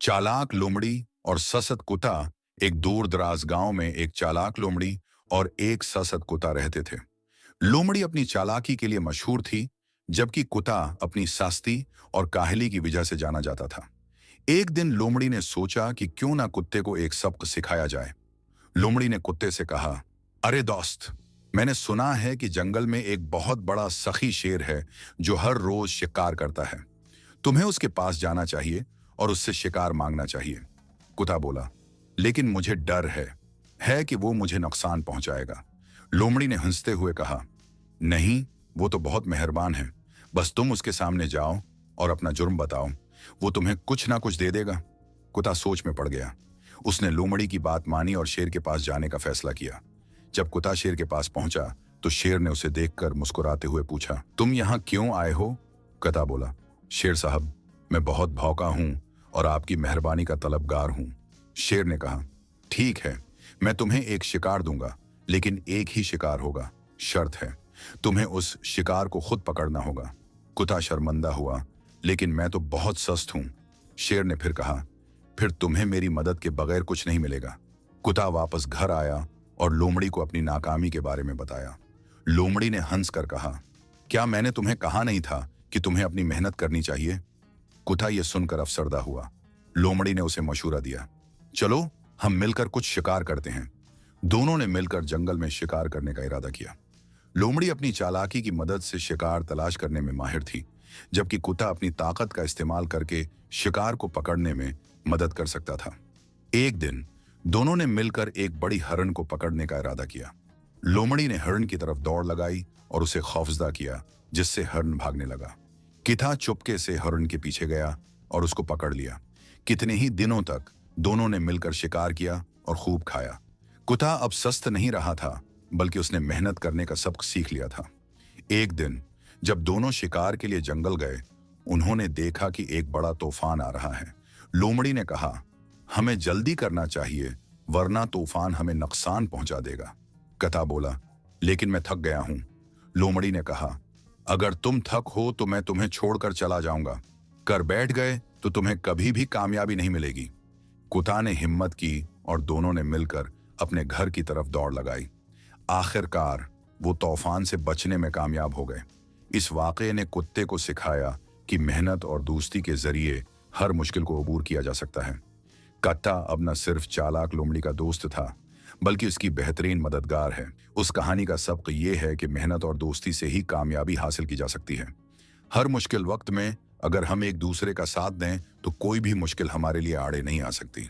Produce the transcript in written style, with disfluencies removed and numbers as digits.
चालाक लोमड़ी और ससत कुत्ता। एक दूर दराज गांव में एक चालाक लोमड़ी और एक ससत कुत्ता रहते थे। लोमड़ी अपनी चालाकी के लिए मशहूर थी, जबकि कुत्ता अपनी सस्ती और काहली की वजह से जाना जाता था। एक दिन लोमड़ी ने सोचा कि क्यों ना कुत्ते को एक सबक सिखाया जाए। लोमड़ी ने कुत्ते से कहा, अरे दोस्त, मैंने सुना है कि जंगल में एक बहुत बड़ा सखी शेर है जो हर रोज शिकार करता है। तुम्हें उसके पास जाना चाहिए और उससे शिकार मांगना चाहिए। कुत्ता बोला, लेकिन मुझे डर है कि वो मुझे नुकसान पहुंचाएगा। लोमड़ी ने हंसते हुए कहा, नहीं, वो तो बहुत मेहरबान है। बस तुम उसके सामने जाओ और अपना जुर्म बताओ, वो तुम्हें कुछ ना कुछ दे देगा। कुत्ता सोच में पड़ गया। उसने लोमड़ी की बात मानी और शेर के पास जाने का फैसला किया। जब कुत्ता शेर के पास पहुंचा तो शेर ने उसे देखकर मुस्कुराते हुए पूछा, तुम यहाँ क्यों आए हो? कुत्ता बोला, शेर साहब, मैं बहुत भौंका हूं और आपकी मेहरबानी का तलबगार हूं। शेर ने कहा, ठीक है, मैं तुम्हें एक शिकार दूंगा, लेकिन एक ही शिकार होगा। शर्त है, तुम्हें उस शिकार को खुद पकड़ना होगा। कुत्ता शर्मिंदा हुआ, लेकिन मैं तो बहुत सस्त हूं। शेर ने फिर कहा, फिर तुम्हें मेरी मदद के बगैर कुछ नहीं मिलेगा। कुत्ता वापस घर आया और लोमड़ी को अपनी नाकामी के बारे में बताया। लोमड़ी ने हंसकर कहा, क्या मैंने तुम्हें कहा नहीं था कि तुम्हें अपनी मेहनत करनी चाहिए? कुत्ता यह सुनकर अफसरदा हुआ। लोमड़ी ने उसे मशूरा दिया, चलो हम मिलकर कुछ शिकार करते हैं। दोनों ने मिलकर जंगल में शिकार करने का इरादा किया। लोमड़ी अपनी चालाकी की मदद से शिकार तलाश करने में माहिर थी, जबकि कुत्ता अपनी ताकत का इस्तेमाल करके शिकार को पकड़ने में मदद कर सकता था। एक दिन दोनों ने मिलकर एक बड़ी हरण को पकड़ने का इरादा किया। लोमड़ी ने हरण की तरफ दौड़ लगाई और उसे खौफजदा किया, जिससे हरण भागने लगा। किथा चुपके से हरण के पीछे गया और उसको पकड़ लिया। कितने ही दिनों तक दोनों ने मिलकर शिकार किया और खूब खाया। कुत्ता अब सस्त नहीं रहा था, बल्कि उसने मेहनत करने का सबक सीख लिया था। एक दिन जब दोनों शिकार के लिए जंगल गए, उन्होंने देखा कि एक बड़ा तूफान आ रहा है। लोमड़ी ने कहा, हमें जल्दी करना चाहिए, वरना तूफान हमें नुकसान पहुंचा देगा। कुत्ता बोला, लेकिन मैं थक गया हूं। लोमड़ी ने कहा, अगर तुम थक हो तो मैं तुम्हें छोड़कर चला जाऊंगा। कर बैठ गए तो तुम्हें कभी भी कामयाबी नहीं मिलेगी। कुत्ता ने हिम्मत की और दोनों ने मिलकर अपने घर की तरफ दौड़ लगाई। आखिरकार वो तूफान से बचने में कामयाब हो गए। इस वाकये ने कुत्ते को सिखाया कि मेहनत और दोस्ती के जरिए हर मुश्किल को अबूर किया जा सकता है। कुत्ता अब न सिर्फ चालाक लोमड़ी का दोस्त था, बल्कि उसकी बेहतरीन मददगार है। उस कहानी का सबक ये है कि मेहनत और दोस्ती से ही कामयाबी हासिल की जा सकती है। हर मुश्किल वक्त में अगर हम एक दूसरे का साथ दें तो कोई भी मुश्किल हमारे लिए आड़े नहीं आ सकती।